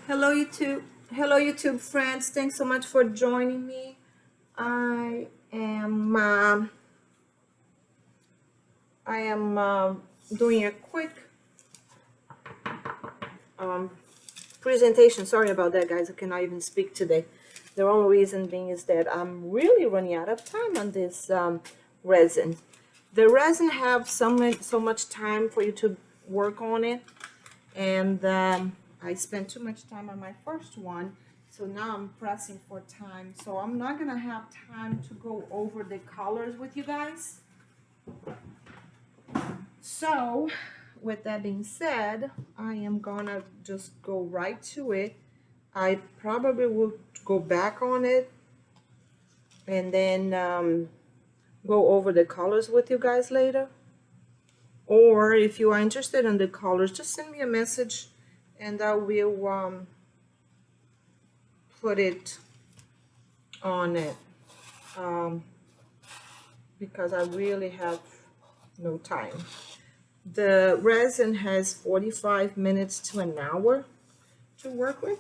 Hello YouTube. Hello YouTube friends. Thanks so much for joining me. I am doing a quick um, presentation. Sorry about that, guys. I cannot even speak today. The only reason being is that I'm really running out of time on this resin. The resin have so much time for you to work on it, and I spent too much time on my first one, so now I'm pressing for time, so I'm not gonna have time to go over the colors with you guys. So with that being said, I am gonna just go right to it. I probably will go back on it and then go over the colors with you guys later, or if you are interested in the colors, just send me a message and I will put it on it, because I really have no time. The resin has 45 minutes to an hour to work with,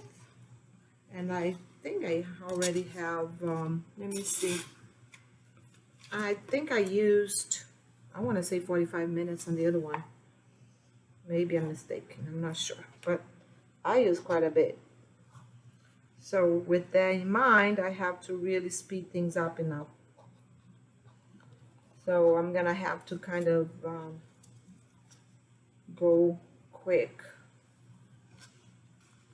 and I think I already have, let me see, I think I used, I want to say 45 minutes on the other one. Maybe I'm mistaken, I'm not sure, but I use quite a bit. So with that in mind, I have to really speed things up enough. So I'm gonna have to kind of go quick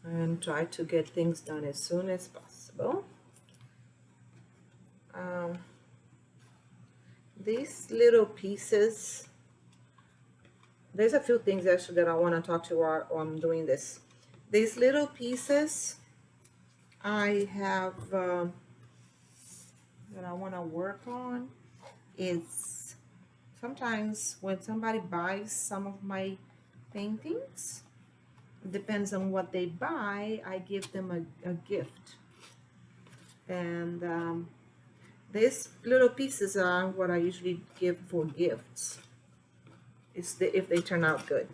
and try to get things done as soon as possible. These little pieces, there's a few things actually that I want to talk to while I'm doing this. These little pieces I have that I want to work on is sometimes when somebody buys some of my paintings, it depends on what they buy, I give them a gift. And these little pieces are what I usually give for gifts, if they turn out good.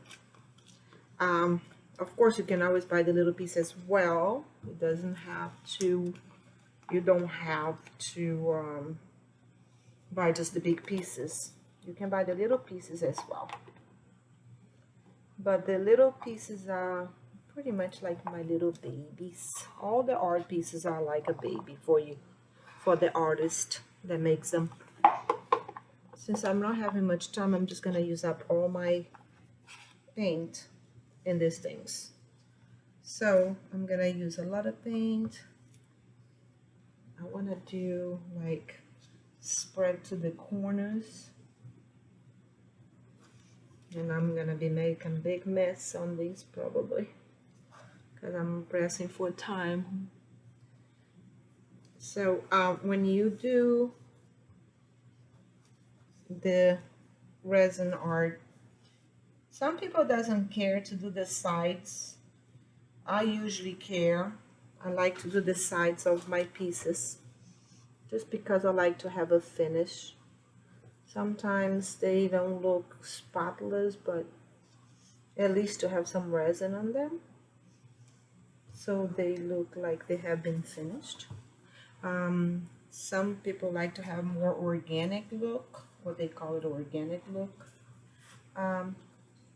Of course, you can always buy the little piece as well. It doesn't have to, you don't have to buy just the big pieces. You can buy the little pieces as well. But the little pieces are pretty much like my little babies. All the art pieces are like a baby for you, for the artist that makes them. Since I'm not having much time, I'm just gonna use up all my paint in these things. So I'm gonna use a lot of paint. I wanna do like spread to the corners. And I'm gonna be making a big mess on these probably, because I'm pressing for time. So when you do the resin art, some people doesn't care to do the sides. I usually care. I like to do the sides of my pieces just because I like to have a finish. Sometimes they don't look spotless, but at least to have some resin on them, so they look like they have been finished. Some people like to have more organic look, what they call it, organic look,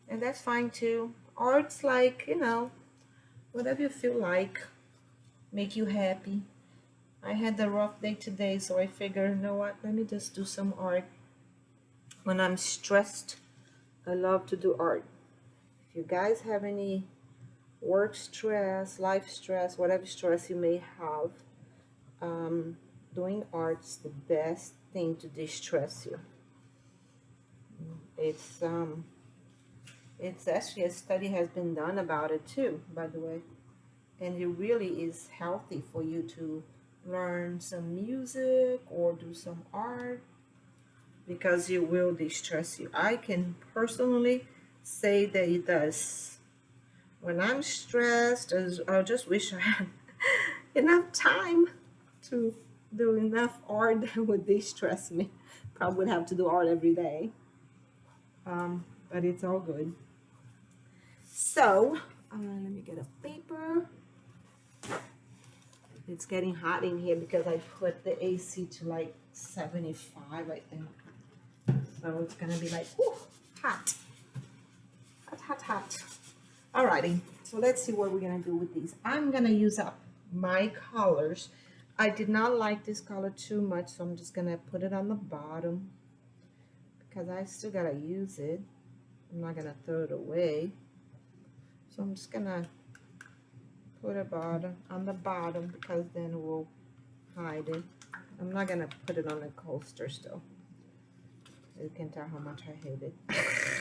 and that's fine too. Art's like, you know, whatever you feel like, make you happy. I had a rough day today, so I figured, you know what, let me just do some art. When I'm stressed, I love to do art. If you guys have any work stress, life stress, whatever stress you may have, doing art's the best thing to distress you. It's actually, a study has been done about it too, by the way, and it really is healthy for you to learn some music or do some art, because it will distress you. I can personally say that it does. When I'm stressed, I just wish I had enough time to do enough art that would distress me. Probably would have to do art every day. But it's all good. So, let me get a paper. It's getting hot in here because I put the AC to like 75, I think. So it's gonna be like, whew, hot. Hot, hot, hot. Alrighty, so let's see what we're gonna do with these. I'm gonna use up my colors. I did not like this color too much, so I'm just gonna put it on the bottom because I still gotta use it. I'm not gonna throw it away. So I'm just gonna put it on the bottom because then we'll hide it. I'm not gonna put it on the coaster still. You can tell how much I hate it.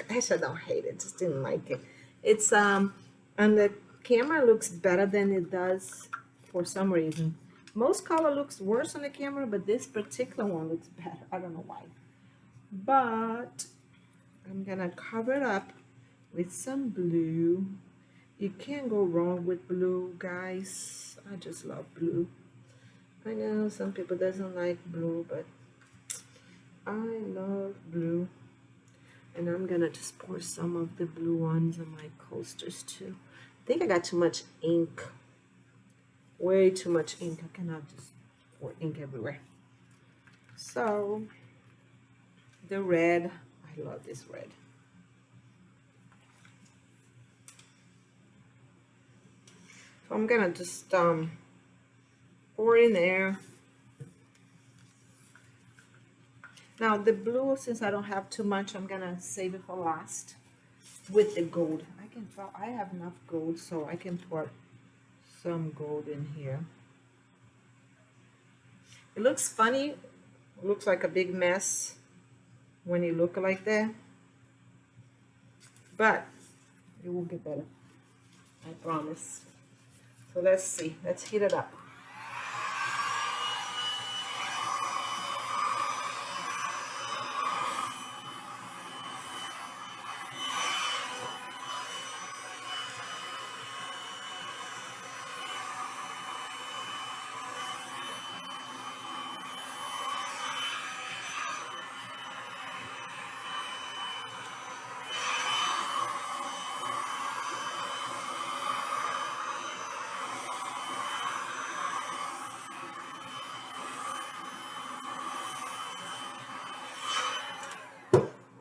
Actually, I don't hate it, just didn't like it. It's on the camera looks better than it does for some reason. Most color looks worse on the camera, but this particular one looks better. I don't know why. But I'm gonna cover it up with some blue. You can't go wrong with blue, guys. I just love blue. I know some people doesn't like blue, but I love blue. And I'm gonna just pour some of the blue ones on my coasters too. I think I got too much ink. Way too much ink. I cannot just pour ink everywhere. So the red, I love this red. So I'm gonna just pour in there. Now the blue, since I don't have too much, I'm gonna save it for last with the gold. I have enough gold, so I can pour some gold in here. It looks funny. It looks like a big mess when you look like that, but it will get better. I promise. So let's see. Let's heat it up.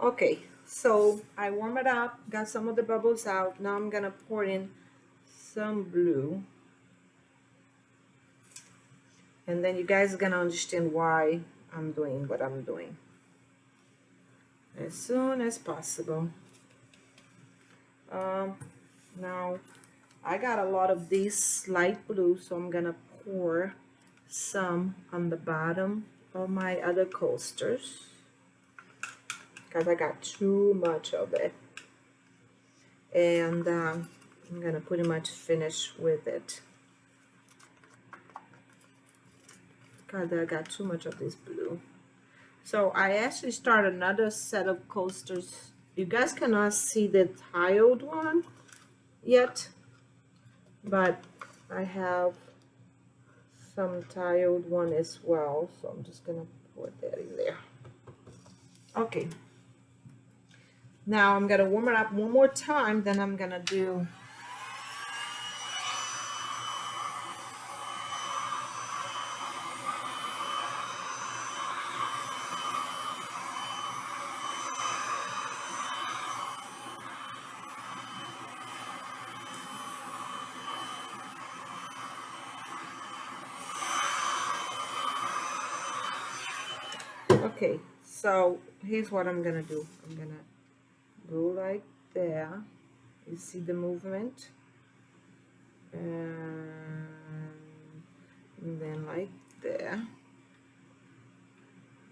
Okay, so I warm it up, got some of the bubbles out. Now I'm gonna pour in some blue. And then you guys are gonna understand why I'm doing what I'm doing as soon as possible. Now I got a lot of this light blue, so I'm gonna pour some on the bottom of my other coasters because I got too much of it. And I'm gonna pretty much finish with it because I got too much of this blue. So I actually start another set of coasters. You guys cannot see the tiled one yet, but I have some tiled one as well, so I'm just gonna put that in there. Okay, now I'm gonna warm it up one more time, then I'm gonna do okay, so here's what I'm gonna do. I'm gonna go like there. You see the movement? And then like there.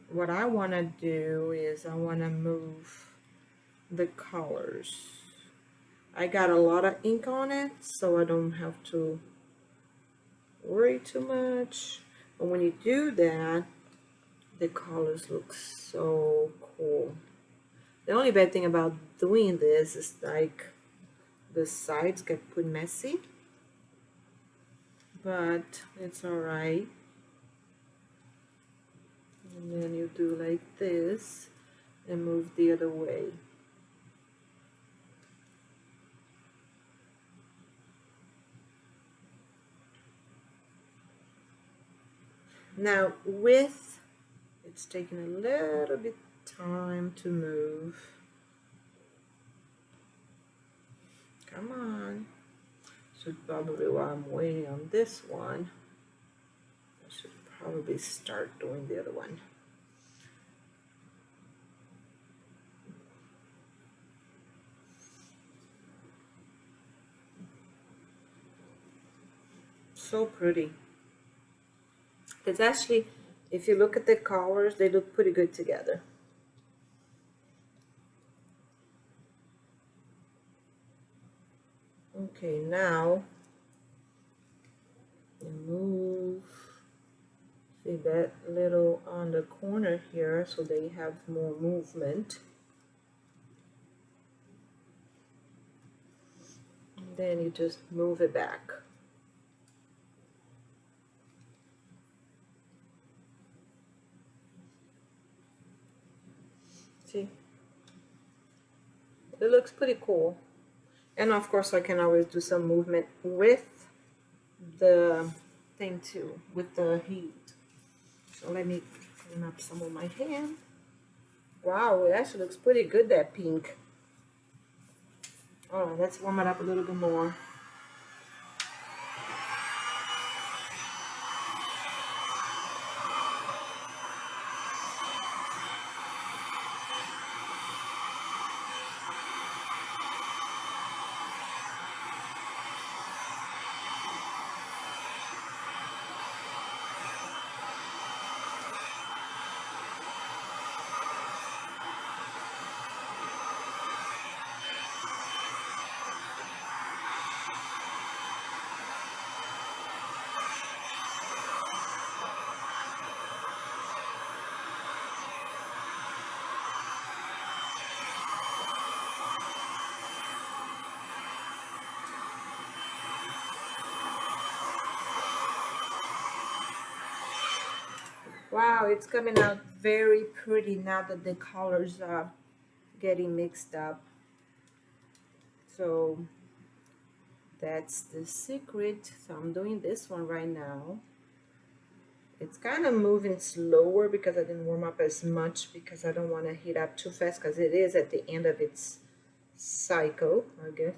What I want to do is I want to move the colors. I got a lot of ink on it, so I don't have to worry too much. But when you do that, the colors look so cool. The only bad thing about doing this is like the sides get pretty messy, but it's alright. And then you do like this and move the other way. Now with, it's taking a little bit time to move. Come on. Should probably, while I'm waiting on this one, I should probably start doing the other one. So pretty. It's actually, if you look at the colors, they look pretty good together. Okay, now you move, see that little on the corner here, so they have more movement. And then you just move it back. See? It looks pretty cool. And of course I can always do some movement with the thing too, with the heat. So let me clean up some of my hand. Wow, it actually looks pretty good, that pink. All right, let's warm it up a little bit more. Wow, it's coming out very pretty now that the colors are getting mixed up. So that's the secret. So I'm doing this one right now. It's kind of moving slower because I didn't warm up as much because I don't want to heat up too fast because it is at the end of its cycle, I guess.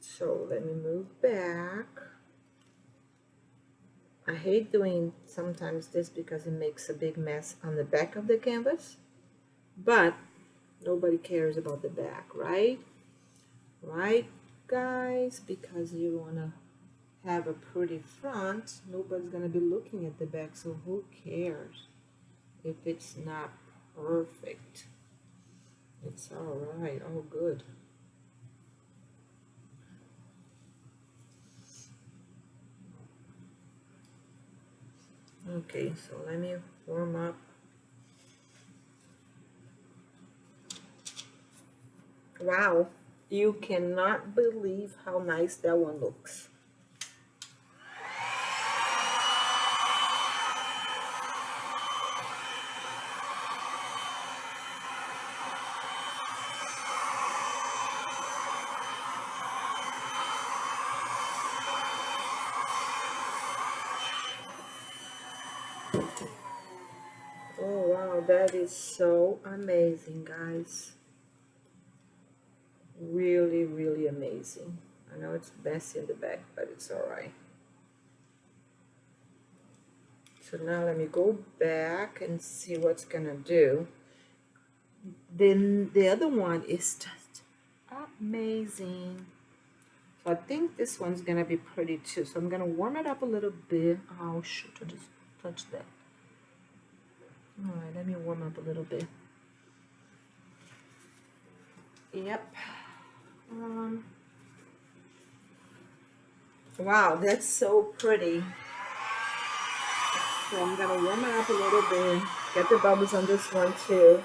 So let me move back. I hate doing sometimes this because it makes a big mess on the back of the canvas, but nobody cares about the back, right? Right, guys? Because you want to have a pretty front, nobody's going to be looking at the back, so who cares if it's not perfect? It's all right, all good. Okay, so let me warm up. Wow, you cannot believe how nice that one looks. Oh wow, that is so amazing, guys. Really, really amazing. I know it's messy in the back, but it's all right. So now let me go back and see what's gonna do. Then the other one is just amazing. So I think this one's gonna be pretty too. So I'm gonna warm it up a little bit. Oh shoot, I just touched that. All right, let me warm up a little bit. Yep. Wow, that's so pretty. So I'm gonna warm it up a little bit. Get the bubbles on this one too.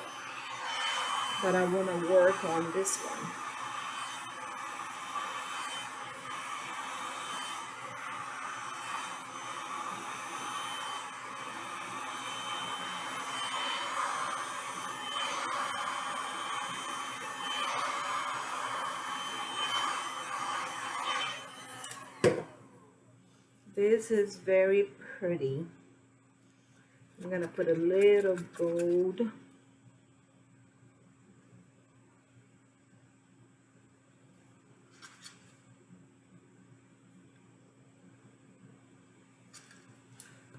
But I wanna work on this one. This is very pretty. I'm gonna put a little gold.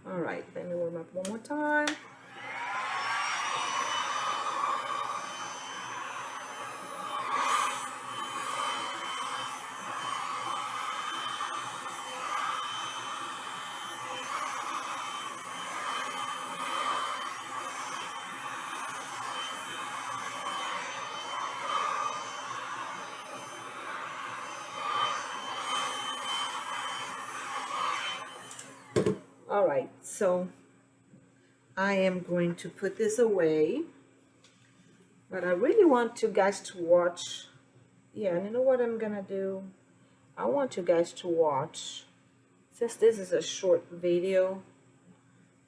All right, let me warm up one more time. All right, so I am going to put this away, but I really want you guys to watch. Yeah, and you know what I'm gonna do? I want you guys to watch, since this is a short video,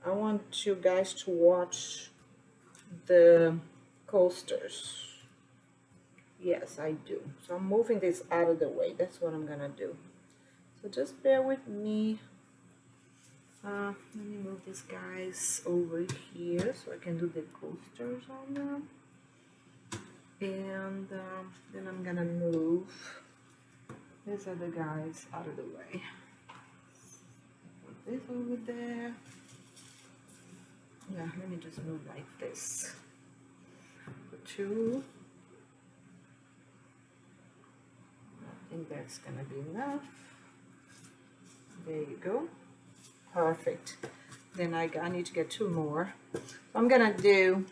I want you guys to watch the coasters. Yes, I do. So I'm moving this out of the way. That's what I'm gonna do. So just bear with me. Let me move these guys over here so I can do the coasters on them. And then I'm gonna move these other guys out of the way. Put this over there. Yeah, let me just move like this. Put two. I think that's gonna be enough. There you go. Perfect. Then I need to get two more. I'm gonna do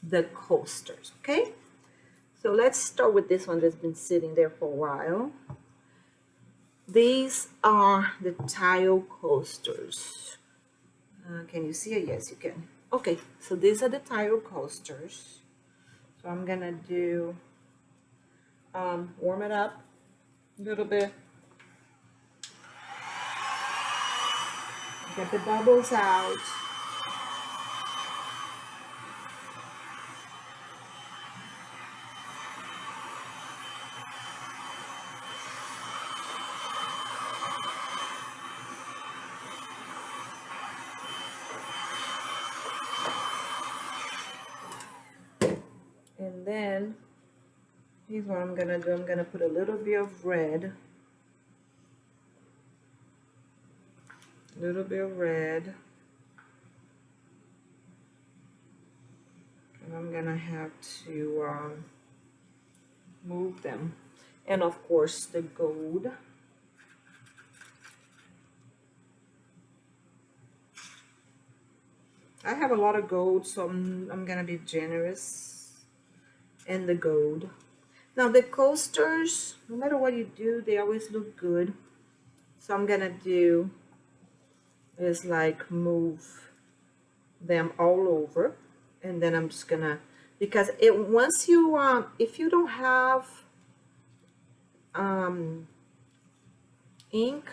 the coasters, okay? So let's start with this one that's been sitting there for a while. These are the tile coasters. Can you see it? Yes, you can. Okay, so these are the tile coasters. So I'm gonna do warm it up a little bit. Get the bubbles out. And then here's what I'm gonna do. I'm gonna put a little bit of red. A little bit of red. And I'm gonna have to move them. And of course the gold. I have a lot of gold, so I'm gonna be generous in the gold. Now the coasters, no matter what you do, they always look good. So I'm gonna do is like move them all over, and then I'm just gonna, because it once you if you don't have ink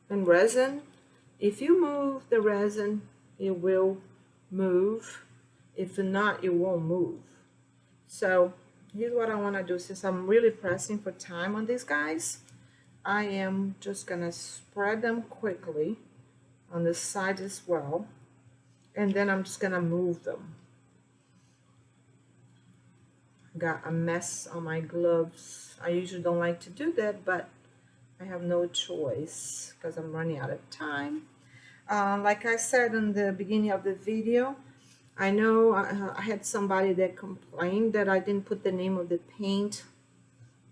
and resin, if you move the resin, it will move. If not, it won't move. So here's what I want to do. Since I'm really pressing for time on these guys, I am just gonna spread them quickly on the side as well, and then I'm just gonna move them. Got a mess on my gloves. I usually don't like to do that, but I have no choice because I'm running out of time. Like I said in the beginning of the video, I know I had somebody that complained that I didn't put the name of the paint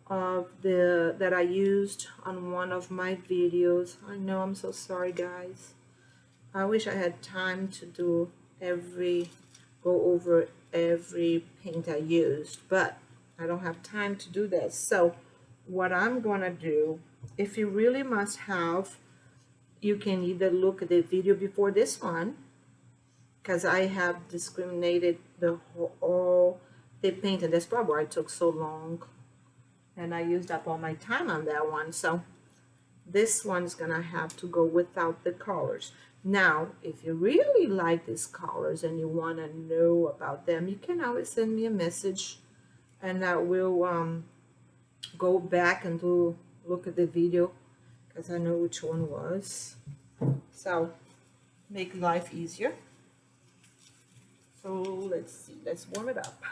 of that I used on one of my videos. I know, I'm so sorry guys. I wish I had time to go over every paint I used, but I don't have time to do that. So what I'm gonna do, if you really must have, you can either look at the video before this one, because I have discriminated all the paint, and that's probably why it took so long, and I used up all my time on that one. So this one's gonna have to go without the colors. Now, if you really like these colors and you want to know about them, you can always send me a message, and I will go back and look at the video because I know which one was. So make life easier. So let's see, let's warm it up.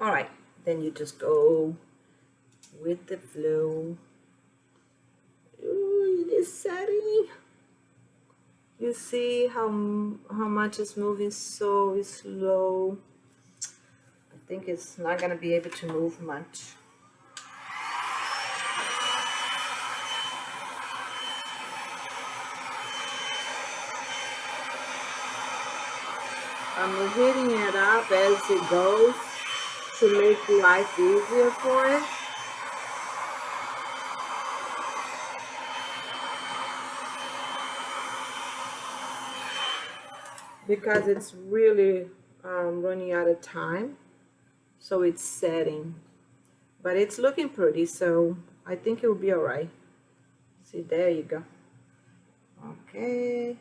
All right, then you just go with the flow. Ooh, it is setting. You see how much it's moving so slow. I think it's not gonna be able to move much. I'm heating it up as it goes to make life easier for it. Because it's really running out of time, so it's setting. But it's looking pretty, so I think it will be all right. See, there you go. Okay.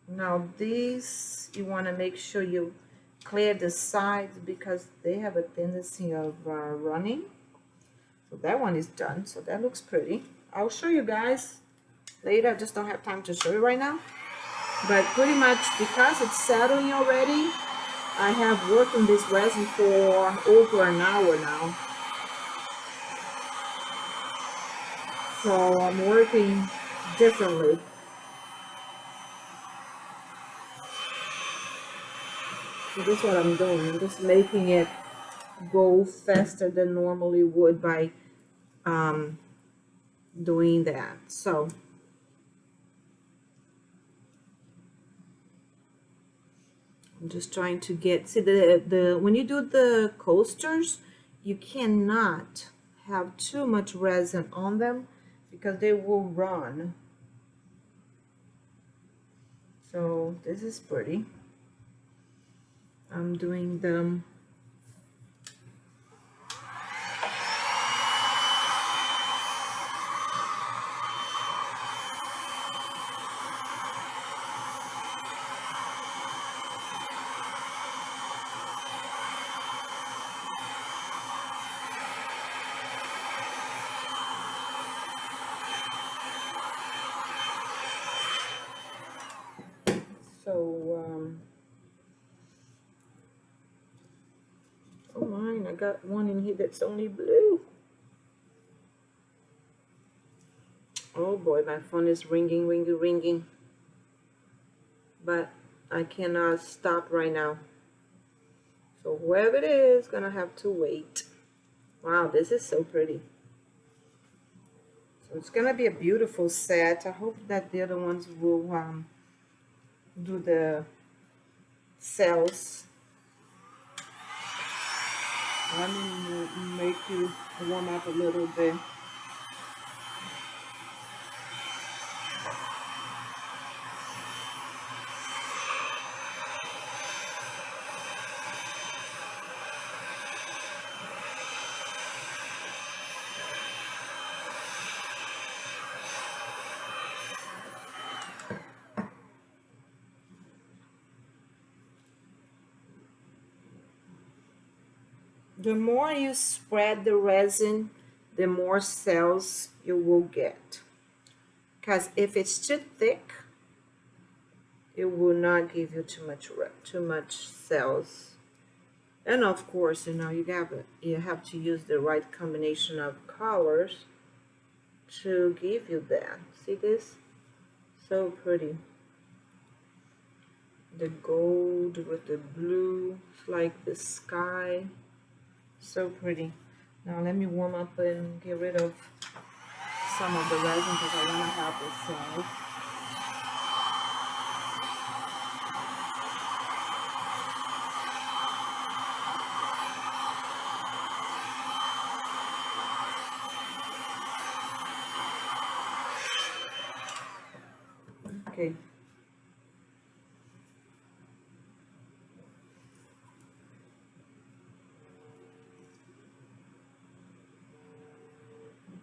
Now these, you want to make sure you clear the sides because they have a tendency of running. So that one is done, so that looks pretty. I'll show you guys later, I just don't have time to show you right now. But pretty much because it's settling already, I have worked on this resin for over an hour now. So I'm working differently. So this is what I'm doing. I'm just making it go faster than normally would by doing that. So I'm just trying to get, see the when you do the coasters, you cannot have too much resin on them because they will run. So this is pretty. I'm doing them so oh mine, I got one in here that's only blue. Oh boy, my phone is ringing, ringing, ringing. But I cannot stop right now. So whoever it is, gonna have to wait. Wow, this is so pretty. So it's gonna be a beautiful set. I hope that the other ones will do the cells. Let me make you warm up a little bit. The more you spread the resin, the more cells you will get. Because if it's too thick, it will not give you too much cells. And of course, you know, you have to use the right combination of colors to give you that. See this? So pretty. The gold with the blue, it's like the sky. So pretty. Now let me warm up and get rid of some of the resin because I want to have the cells. Okay.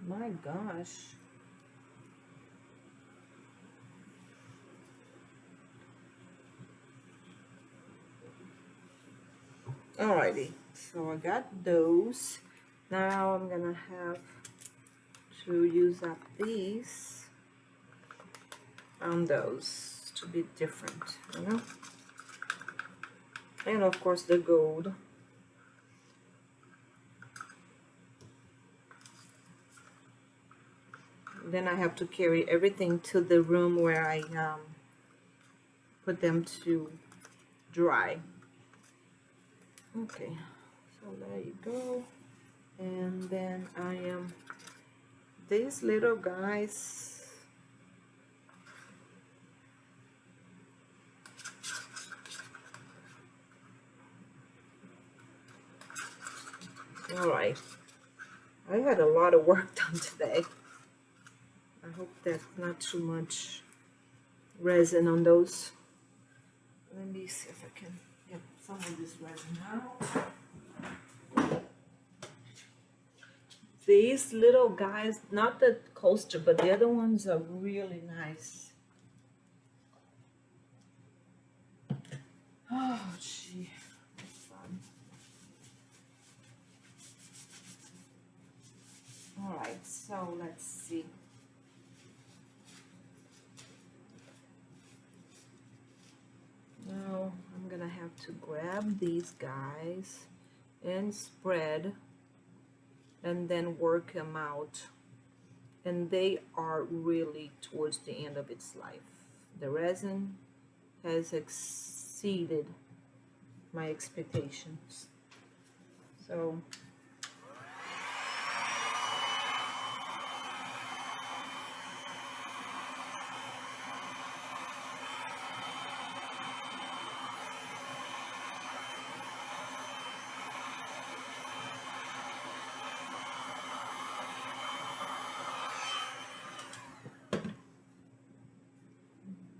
My gosh. Alrighty, so I got those. Now I'm gonna have to use up these on those to be different, you know? And of course the gold. Then I have to carry everything to the room where I put them to dry. Okay, so there you go. And then I am these little guys. All right, I had a lot of work done today. I hope that's not too much resin on those. Let me see if I can get some of this resin out. These little guys, not the coaster, but the other ones are really nice. Oh, gee, that's fun. All right, so let's see. Now I'm gonna have to grab these guys and spread and then work them out. And they are really towards the end of its life. The resin has exceeded my expectations. So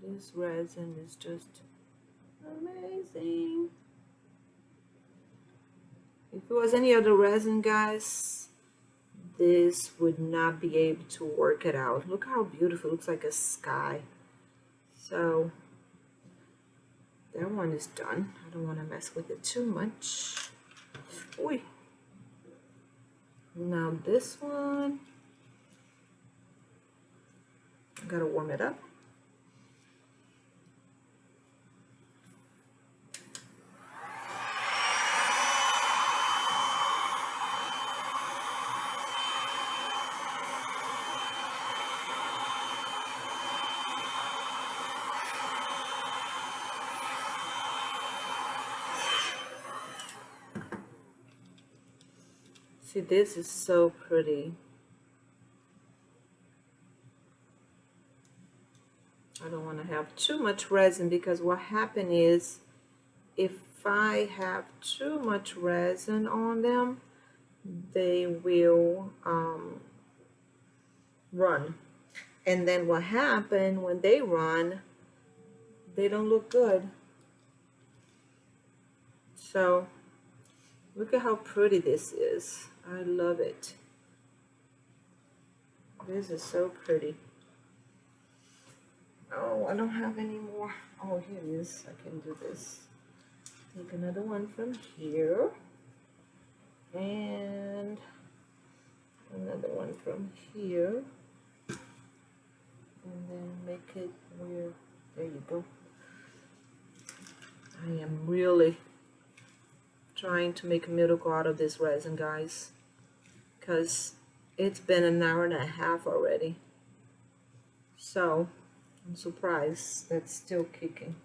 this resin is just amazing. If it was any other resin, guys, this would not be able to work it out. Look how beautiful it looks, like a sky. So that one is done. I don't want to mess with it too much. Oy. Now this one, I gotta warm it up. See, this is so pretty. I don't want to have too much resin, because what happens is if I have too much resin on them, they will run. And then what happens when they run, they don't look good. So look at how pretty this is. I love it. This is so pretty. Oh, I don't have any more. Oh, here it is. I can do this. Take another one from here. And another one from here. And then make it where, there you go. I am really trying to make a miracle out of this resin, guys, because it's been an hour and a half already. So I'm surprised that's still kicking.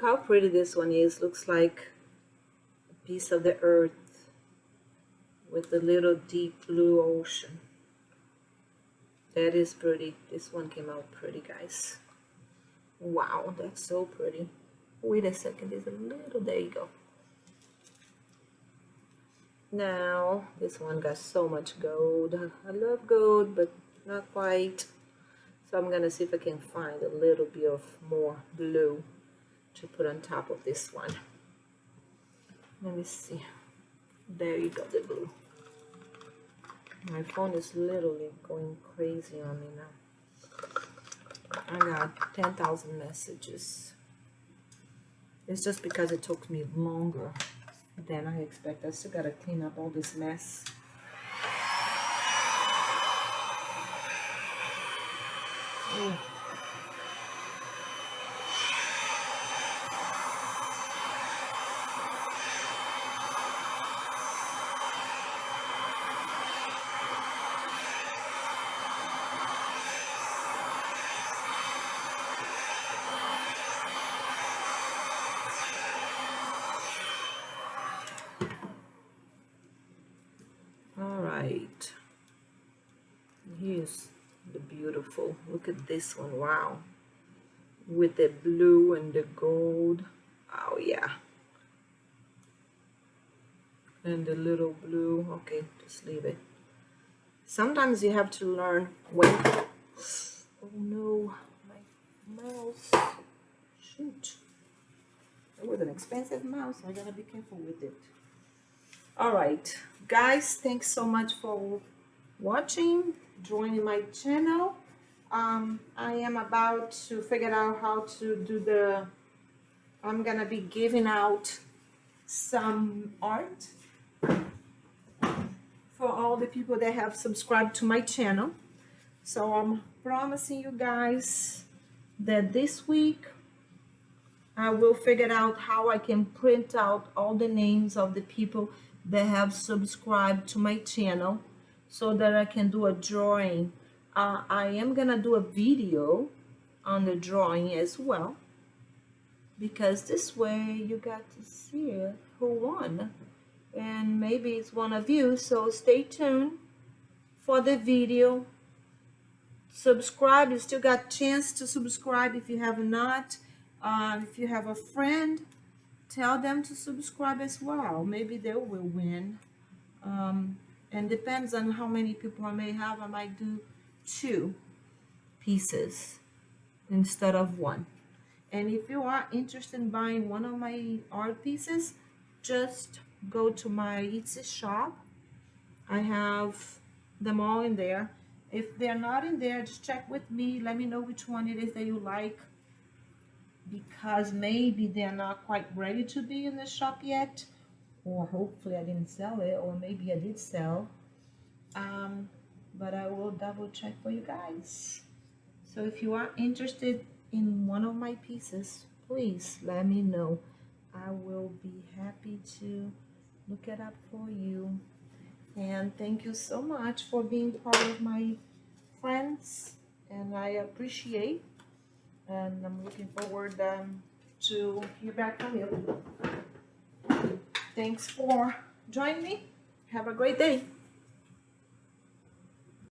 Look how pretty this one is. Looks like a piece of the earth with a little deep blue ocean. That is pretty. This one came out pretty, guys. Wow, that's so pretty. Wait a second, there's a little, there you go. Now, this one got so much gold. I love gold, but not quite. So I'm gonna see if I can find a little bit of more blue to put on top of this one. Let me see. There you go, the blue. My phone is literally going crazy on me now. I got 10,000 messages. It's just because it took me longer than I expected. I still gotta clean up all this mess. Ooh. Right, here's the beautiful, look at this one. Wow, with the blue and the gold. Oh yeah, and the little blue. Okay, just leave it. Sometimes you have to learn when. Oh no, my mouse. Shoot, it was an expensive mouse. I gotta be careful with it. All right, guys, thanks so much for watching, joining my channel. I am about to figure out how to do the, I'm gonna be giving out some art for all the people that have subscribed to my channel. So I'm promising you guys that this week I will figure out how I can print out all the names of the people that have subscribed to my channel so that I can do a drawing. I am gonna do a video on the drawing as well, because this way you got to see it, who won, and maybe it's one of you. So stay tuned for the video. Subscribe. You still got a chance to subscribe if you have not. If you have a friend, tell them to subscribe as well. Maybe they will win. And depends on how many people I may have. I might do 2 pieces instead of 1. And if you are interested in buying one of my art pieces, just go to my Etsy shop. I have them all in there. If they're not in there, just check with me. Let me know which one it is that you like, because maybe they're not quite ready to be in the shop yet, or hopefully I didn't sell it, or maybe I did sell. But I will double check for you guys. So if you are interested in one of my pieces, please let me know. I will be happy to look it up for you. And thank you so much for being part of my friends, and I appreciate, and I'm looking forward to hear back from you. Thanks for joining me. Have a great day.